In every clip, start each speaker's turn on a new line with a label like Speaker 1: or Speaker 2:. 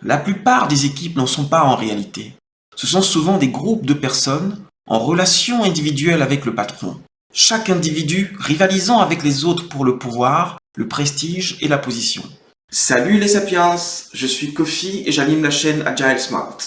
Speaker 1: La plupart des équipes n'en sont pas en réalité. Ce sont souvent des groupes de personnes en relation individuelle avec le patron. Chaque individu rivalisant avec les autres pour le pouvoir, le prestige et la position. Salut les sapiens, je suis Kofi et j'anime la chaîne Agile Smart.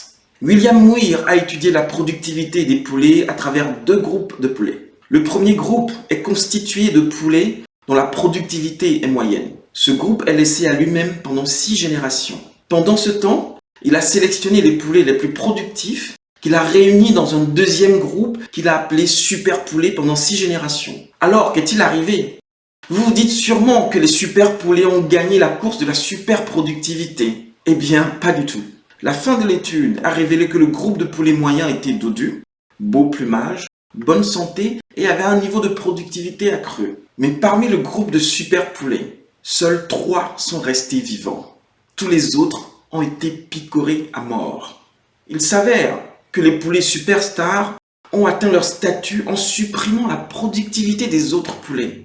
Speaker 1: William Muir a étudié la productivité des poulets à travers 2 groupes de poulets. Le premier groupe est constitué de poulets dont la productivité est moyenne. Ce groupe est laissé à lui-même pendant 6 générations. Pendant ce temps, il a sélectionné les poulets les plus productifs qu'il a réunis dans un deuxième groupe qu'il a appelé super poulets pendant 6 générations. Alors, qu'est-il arrivé? Vous vous dites sûrement que les super poulets ont gagné la course de la super productivité. Eh bien, pas du tout. La fin de l'étude a révélé que le groupe de poulets moyen était dodu, beau plumage, bonne santé et avait un niveau de productivité accru. Mais parmi le groupe de super poulets, seuls 3 sont restés vivants. Tous les autres ont été picorés à mort. Il s'avère que les poulets superstars ont atteint leur statut en supprimant la productivité des autres poulets.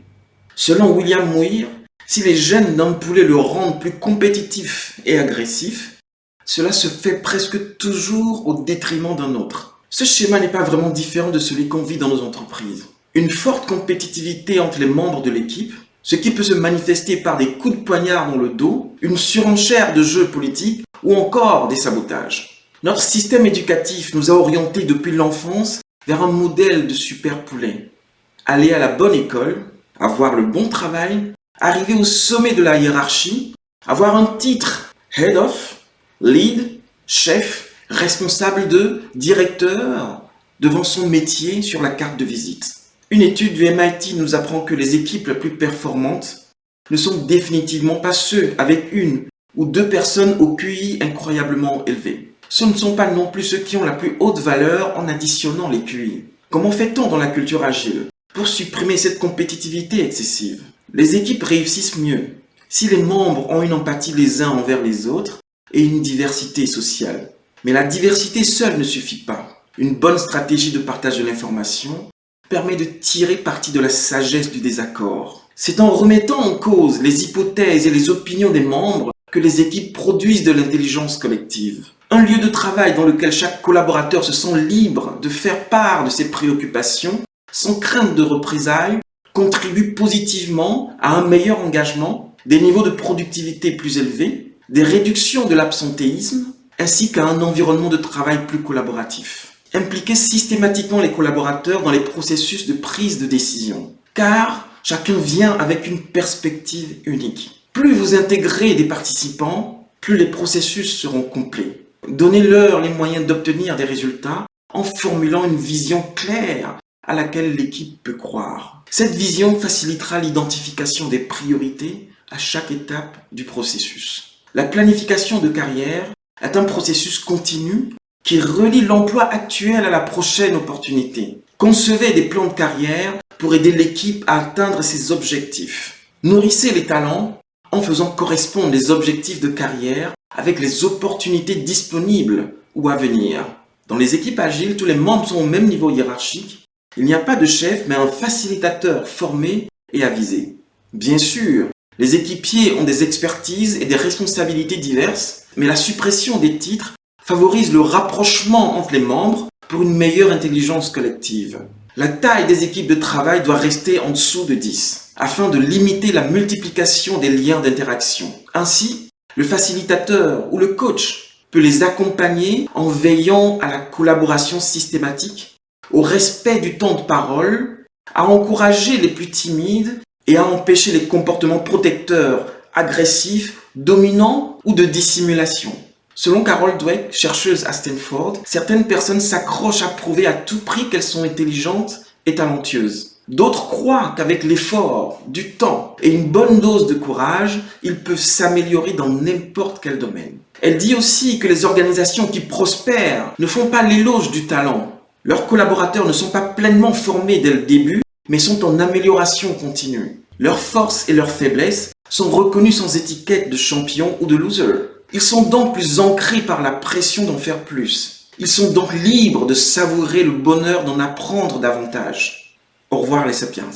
Speaker 1: Selon William Muir, si les gènes d'un poulet le rendent plus compétitif et agressif, cela se fait presque toujours au détriment d'un autre. Ce schéma n'est pas vraiment différent de celui qu'on vit dans nos entreprises. Une forte compétitivité entre les membres de l'équipe, ce qui peut se manifester par des coups de poignard dans le dos, une surenchère de jeux politiques ou encore des sabotages. Notre système éducatif nous a orientés depuis l'enfance vers un modèle de super poulet. Aller à la bonne école, avoir le bon travail, arriver au sommet de la hiérarchie, avoir un titre head of, lead, chef, responsable de, directeur, devant son métier sur la carte de visite. Une étude du MIT nous apprend que les équipes les plus performantes ne sont définitivement pas ceux avec 1 ou 2 personnes au QI incroyablement élevé. Ce ne sont pas non plus ceux qui ont la plus haute valeur en additionnant les QI. Comment fait-on dans la culture agile pour supprimer cette compétitivité excessive? Les équipes réussissent mieux si les membres ont une empathie les uns envers les autres et une diversité sociale. Mais la diversité seule ne suffit pas. Une bonne stratégie de partage de l'information permet de tirer parti de la sagesse du désaccord. C'est en remettant en cause les hypothèses et les opinions des membres que les équipes produisent de l'intelligence collective. Un lieu de travail dans lequel chaque collaborateur se sent libre de faire part de ses préoccupations sans crainte de représailles contribue positivement à un meilleur engagement, des niveaux de productivité plus élevés, des réductions de l'absentéisme, ainsi qu'à un environnement de travail plus collaboratif. Impliquez systématiquement les collaborateurs dans les processus de prise de décision, car chacun vient avec une perspective unique. Plus vous intégrez des participants, plus les processus seront complets. Donnez-leur les moyens d'obtenir des résultats en formulant une vision claire à laquelle l'équipe peut croire. Cette vision facilitera l'identification des priorités à chaque étape du processus. La planification de carrière est un processus continu qui relie l'emploi actuel à la prochaine opportunité. Concevez des plans de carrière pour aider l'équipe à atteindre ses objectifs. Nourrissez les talents en faisant correspondre les objectifs de carrière avec les opportunités disponibles ou à venir. Dans les équipes agiles, tous les membres sont au même niveau hiérarchique. Il n'y a pas de chef, mais un facilitateur formé et avisé. Bien sûr, les équipiers ont des expertises et des responsabilités diverses, mais la suppression des titres favorise le rapprochement entre les membres pour une meilleure intelligence collective. La taille des équipes de travail doit rester en dessous de 10, afin de limiter la multiplication des liens d'interaction. Ainsi, le facilitateur ou le coach peut les accompagner en veillant à la collaboration systématique, au respect du temps de parole, à encourager les plus timides et à empêcher les comportements protecteurs, agressifs, dominants ou de dissimulation. Selon Carol Dweck, chercheuse à Stanford, certaines personnes s'accrochent à prouver à tout prix qu'elles sont intelligentes et talentueuses. D'autres croient qu'avec l'effort, du temps et une bonne dose de courage, ils peuvent s'améliorer dans n'importe quel domaine. Elle dit aussi que les organisations qui prospèrent ne font pas l'éloge du talent. Leurs collaborateurs ne sont pas pleinement formés dès le début, mais sont en amélioration continue. Leurs forces et leurs faiblesses sont reconnues sans étiquette de champion ou de loser. Ils sont donc plus ancrés par la pression d'en faire plus. Ils sont donc libres de savourer le bonheur d'en apprendre davantage. Au revoir les sapiens.